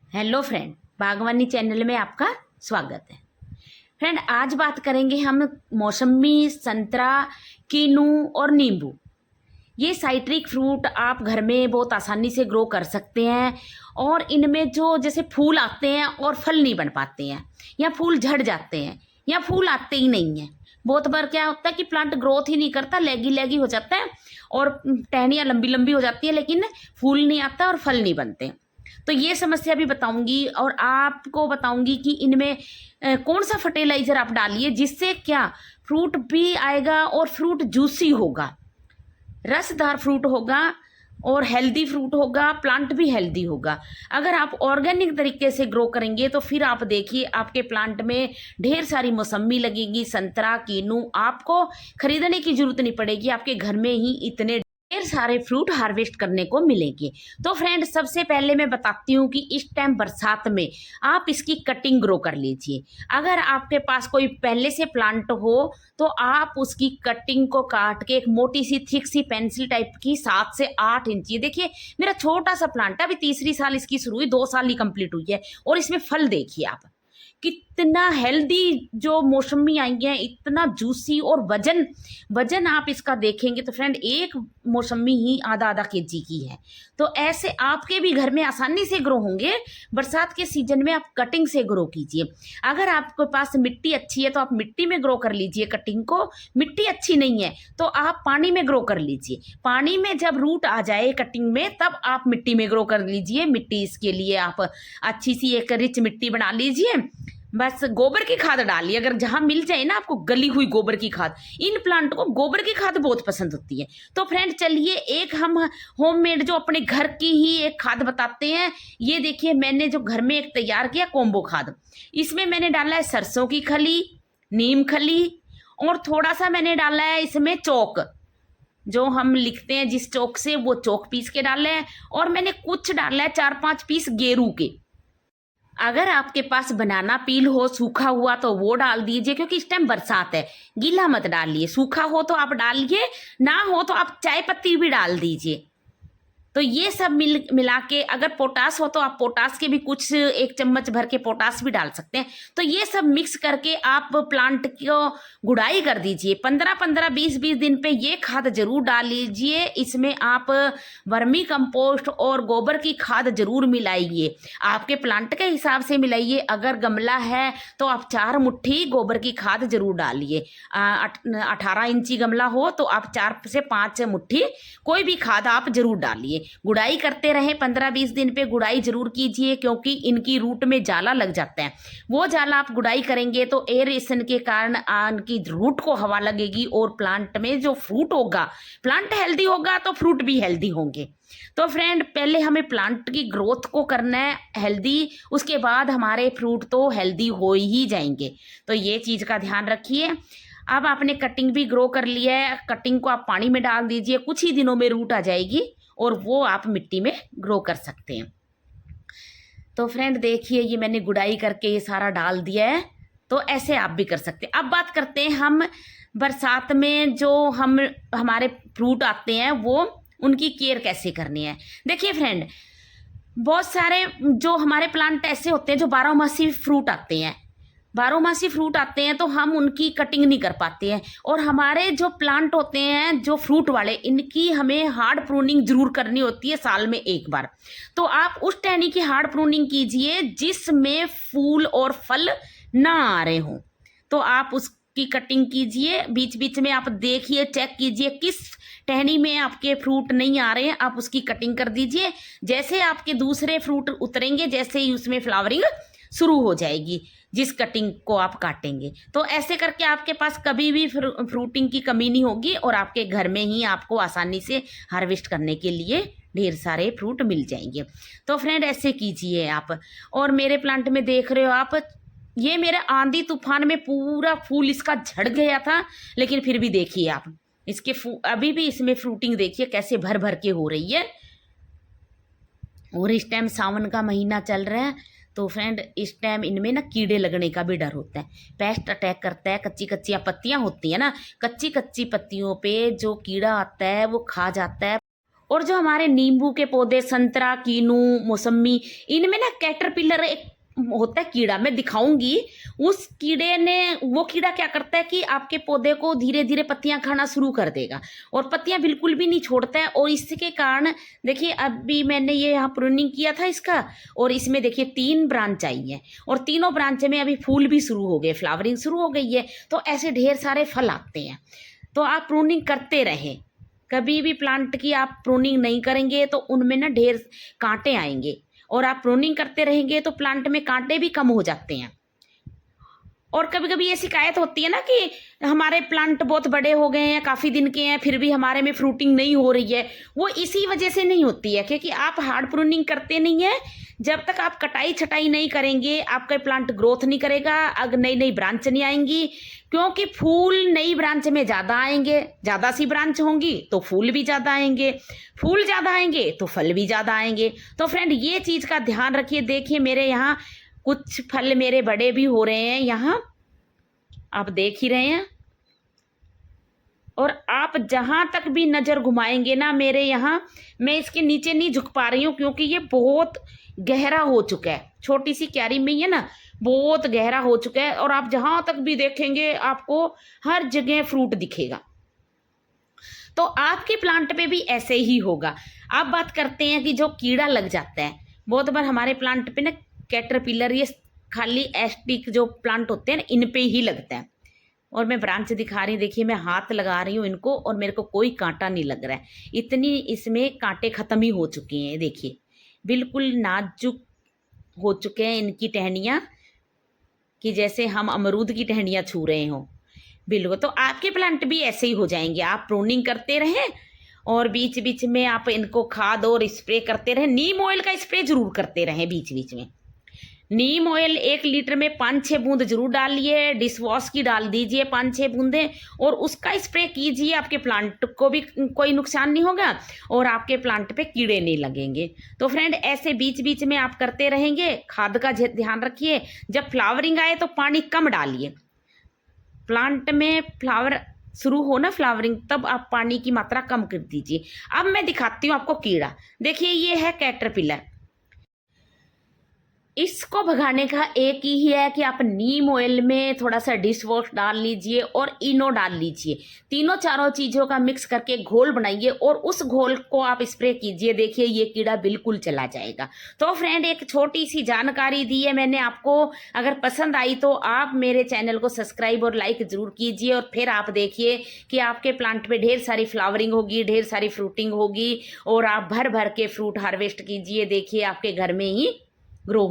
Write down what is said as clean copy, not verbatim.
Hello friend, बागवानी channel में आपका स्वागत है। फ्रेंड, आज बात करेंगे हम मौसमी, संतरा, कीनू और नींबू। ये साइट्रिक फ्रूट आप घर में बहुत आसानी से ग्रो कर सकते हैं और इनमें जो जैसे फूल आते हैं और फल नहीं बन पाते हैं, या फूल झड़ जाते हैं, या फूल आते ही नहीं हैं। बहुत बार क्या होता है कि प्लांट ग्रोथ ही नहीं करता, लेगी लेगी हो जाता है और टहनियाँ लंबी लंबी हो जाती है, लेकिन फूल नहीं आता और फल नहीं बनते। तो ये समस्या भी बताऊंगी और आपको बताऊंगी कि इनमें कौन सा फर्टिलाइजर आप डालिए जिससे क्या फ्रूट भी आएगा और फ्रूट जूसी होगा, रसदार फ्रूट होगा और हेल्दी फ्रूट होगा, प्लांट भी हेल्दी होगा। अगर आप ऑर्गेनिक तरीके से ग्रो करेंगे तो फिर आप देखिए आपके प्लांट में ढेर सारी मौसमी लगेगी, संतरा, कीनू, आपको खरीदने की जरूरत नहीं पड़ेगी। आपके घर में ही इतने ढेर सारे फ्रूट हार्वेस्ट करने को मिलेंगे। तो फ्रेंड, सबसे पहले मैं बताती हूँ कि इस टाइम बरसात में आप इसकी कटिंग ग्रो कर लीजिए। अगर आपके पास कोई पहले से प्लांट हो तो आप उसकी कटिंग को काट के एक मोटी सी थिक सी पेंसिल टाइप की 7 से 8 इंच, ये देखिए मेरा छोटा सा प्लांट है, अभी तीसरी साल इसकी शुरू हुई, 2 साल ही कंप्लीट हुई है और इसमें फल देखिए आप कितना हेल्दी जो मौसमी आई है, इतना जूसी और वजन वजन आप इसका देखेंगे तो फ्रेंड एक मौसमी ही आधा आधा केजी की है। तो ऐसे आपके भी घर में आसानी से ग्रो होंगे। बरसात के सीजन में आप कटिंग से ग्रो कीजिए। अगर आपके पास मिट्टी अच्छी है तो आप मिट्टी में ग्रो कर लीजिए कटिंग को। मिट्टी अच्छी नहीं है तो आप पानी में ग्रो कर लीजिए। पानी में जब रूट आ जाए कटिंग में तब आप मिट्टी में ग्रो कर लीजिए। मिट्टी इसके लिए आप अच्छी सी एक रिच मिट्टी बना लीजिए। बस गोबर की खाद डालिए, अगर जहां मिल जाए ना आपको गली हुई गोबर की खाद। इन प्लांट को गोबर की खाद बहुत पसंद होती है। तो फ्रेंड चलिए एक हम होममेड जो अपने घर की ही एक खाद बताते हैं। ये देखिए मैंने जो घर में एक तैयार किया कॉम्बो खाद। इसमें मैंने डाला है सरसों की खली, नीम खली और थोड़ा सा मैंने डाला है इसमें चौक, जो हम लिखते हैं जिस चौक से, वो चौक पीस के डाले हैं। और मैंने कुछ डाला है 4-5 पीस गेरू के। अगर आपके पास बनाना पील हो सूखा हुआ तो वो डाल दीजिए, क्योंकि इस टाइम बरसात है, गीला मत डालिए। सूखा हो तो आप डालिए, ना हो तो आप चाय पत्ती भी डाल दीजिए। तो ये सब मिला के, अगर पोटास हो तो आप पोटास के भी कुछ 1 चम्मच भर के पोटास भी डाल सकते हैं। तो ये सब मिक्स करके आप प्लांट को गुड़ाई कर दीजिए। 15-15, 20-20 दिन पे ये खाद जरूर डाल लीजिए। इसमें आप वर्मी कंपोस्ट और गोबर की खाद जरूर मिलाइए। आपके प्लांट के हिसाब से मिलाइए। अगर गमला है तो आप 4 मुट्ठी गोबर की खाद जरूर डालिए। 18 इंची गमला हो तो आप 4 से 5 मुट्ठी कोई भी खाद आप जरूर डालिए। गुड़ाई करते रहे, 15-20 दिन पे गुड़ाई जरूर कीजिए, क्योंकि इनकी रूट में जाला लग जाता है। वो जाला आप गुड़ाई करेंगे तो एरेशन के कारण इनकी रूट को हवा लगेगी और प्लांट में जो फ्रूट होगा, प्लांट हेल्दी होगा तो फ्रूट भी हेल्दी होंगे। तो फ्रेंड पहले हमें प्लांट की ग्रोथ को करना है हेल्दी, उसके बाद हमारे फ्रूट तो हेल्दी हो ही जाएंगे। तो ये चीज का ध्यान रखिए। अब आपने कटिंग भी ग्रो कर लिया है, कटिंग को आप पानी में डाल दीजिए, कुछ ही दिनों में रूट आ जाएगी और वो आप मिट्टी में ग्रो कर सकते हैं। तो फ्रेंड देखिए ये मैंने गुड़ाई करके ये सारा डाल दिया है। तो ऐसे आप भी कर सकते हैं। अब बात करते हैं हम बरसात में जो हमारे फ्रूट आते हैं वो उनकी केयर कैसे करनी है। देखिए फ्रेंड, बहुत सारे जो हमारे प्लांट ऐसे होते हैं जो 12मासी फ्रूट आते हैं, 12मासी फ्रूट आते हैं तो हम उनकी कटिंग नहीं कर पाते हैं। और हमारे जो प्लांट होते हैं जो फ्रूट वाले, इनकी हमें हार्ड प्रूनिंग जरूर करनी होती है साल में एक बार। तो आप उस टहनी की हार्ड प्रूनिंग कीजिए जिसमें फूल और फल ना आ रहे हों। तो आप उसकी कटिंग कीजिए, बीच बीच में आप देखिए, चेक कीजिए किस टहनी में आपके फ्रूट नहीं आ रहे हैं, आप उसकी कटिंग कर दीजिए। जैसे आपके दूसरे फ्रूट उतरेंगे, जैसे ही उसमें फ्लावरिंग शुरू हो जाएगी जिस कटिंग को आप काटेंगे। तो ऐसे करके आपके पास कभी भी फ्रूटिंग की कमी नहीं होगी और आपके घर में ही आपको आसानी से हार्वेस्ट करने के लिए ढेर सारे फ्रूट मिल जाएंगे। तो फ्रेंड ऐसे कीजिए आप। और मेरे प्लांट में देख रहे हो आप, ये मेरे आंधी तूफान में पूरा फूल इसका झड़ गया था, लेकिन फिर भी देखिए आप इसके अभी भी इसमें फ्रूटिंग देखिए कैसे भर भर के हो रही है। और इस टाइम सावन का महीना चल रहा है तो फ्रेंड इस टाइम इनमें ना कीड़े लगने का भी डर होता है, पेस्ट अटैक करता है। कच्ची कच्ची पत्तियां होती है ना, कच्ची कच्ची पत्तियों पे जो कीड़ा आता है वो खा जाता है और जो हमारे नींबू के पौधे, संतरा, कीनू, मौसम्मी, इनमें ना कैटरपिलर एक होता है कीड़ा, मैं दिखाऊंगी। उस कीड़े ने, वो कीड़ा क्या करता है कि आपके पौधे को धीरे धीरे पत्तियां खाना शुरू कर देगा और पत्तियां बिल्कुल भी नहीं छोड़ता है। और इसके कारण देखिए, अभी मैंने ये यहाँ प्रूनिंग किया था इसका, और इसमें देखिए 3 ब्रांच आई है और तीनों ब्रांच में अभी फूल भी शुरू हो गए, फ्लावरिंग शुरू हो गई है। तो ऐसे ढेर सारे फल आते हैं। तो आप प्रूनिंग करते रहें। कभी भी प्लांट की आप प्रूनिंग नहीं करेंगे तो उनमें ना ढेर कांटे आएंगे, और आप प्रूनिंग करते रहेंगे तो प्लांट में कांटे भी कम हो जाते हैं। और कभी कभी ये शिकायत होती है ना कि हमारे प्लांट बहुत बड़े हो गए हैं, काफ़ी दिन के हैं, फिर भी हमारे में फ्रूटिंग नहीं हो रही है। वो इसी वजह से नहीं होती है क्योंकि आप हार्ड प्रूनिंग करते नहीं है। जब तक आप कटाई छटाई नहीं करेंगे आपका प्लांट ग्रोथ नहीं करेगा, अगर नई नई ब्रांच नहीं आएंगी, क्योंकि फूल नई ब्रांच में ज़्यादा आएंगे। ज़्यादा सी ब्रांच होंगी तो फूल भी ज़्यादा आएंगे, फूल ज़्यादा आएंगे तो फल भी ज़्यादा आएंगे। तो फ्रेंड ये चीज़ का ध्यान रखिए। देखिए मेरे यहाँ कुछ फल मेरे बड़े भी हो रहे हैं, यहाँ आप देख ही रहे हैं। और आप जहां तक भी नज़र घुमाएंगे ना मेरे यहाँ, मैं इसके नीचे नहीं झुक पा रही हूँ क्योंकि ये बहुत गहरा हो चुका है। छोटी सी क्यारी में ही है ना, बहुत गहरा हो चुका है। और आप जहां तक भी देखेंगे आपको हर जगह फ्रूट दिखेगा। तो आपके प्लांट पे भी ऐसे ही होगा। आप बात करते हैं कि जो कीड़ा लग जाता है, बहुत बार हमारे प्लांट पे ना कैटरपिलर, ये खाली एस्टिक जो प्लांट होते हैं ना, इन पे ही लगता है। और मैं ब्रांच दिखा रही हूँ, देखिए मैं हाथ लगा रही हूँ इनको और मेरे को कोई कांटा नहीं लग रहा है। इतनी इसमें कांटे खत्म ही हो चुके हैं। देखिए बिल्कुल नाजुक हो चुके हैं इनकी टहनियाँ, कि जैसे हम अमरूद की टहनियाँ छू रहे हों। बिल्कुल, तो आपके प्लांट भी ऐसे ही हो जाएंगे। आप प्रूनिंग करते रहें और बीच बीच में आप इनको खाद और स्प्रे करते रहें। नीम ऑयल का स्प्रे जरूर करते रहें बीच बीच में। नीम ऑयल 1 लीटर में 5-6 बूंद जरूर डालिए, डिश वॉश की डाल दीजिए 5-6 बूंदें, और उसका स्प्रे कीजिए। आपके प्लांट को भी कोई नुकसान नहीं होगा और आपके प्लांट पे कीड़े नहीं लगेंगे। तो फ्रेंड ऐसे बीच बीच में आप करते रहेंगे। खाद का ध्यान रखिए। जब फ्लावरिंग आए तो पानी कम डालिए। प्लांट में फ्लावर शुरू हो ना, फ्लावरिंग, तब आप पानी की मात्रा कम कर दीजिए। अब मैं दिखाती हूँ आपको कीड़ा। देखिए ये है कैटरपिलर। इसको भगाने का एक ही है कि आप नीम ऑयल में थोड़ा सा डिश वॉश डाल लीजिए और इनो डाल लीजिए। तीनों चारों चीज़ों का मिक्स करके घोल बनाइए और उस घोल को आप स्प्रे कीजिए। देखिए ये कीड़ा बिल्कुल चला जाएगा। तो फ्रेंड एक छोटी सी जानकारी दी है मैंने आपको। अगर पसंद आई तो आप मेरे चैनल को सब्सक्राइब और लाइक ज़रूर कीजिए। और फिर आप देखिए कि आपके प्लांट पे ढेर सारी फ्लावरिंग होगी, ढेर सारी फ्रूटिंग होगी और आप भर भर के फ्रूट हार्वेस्ट कीजिए। देखिए आपके घर में ही ग्रो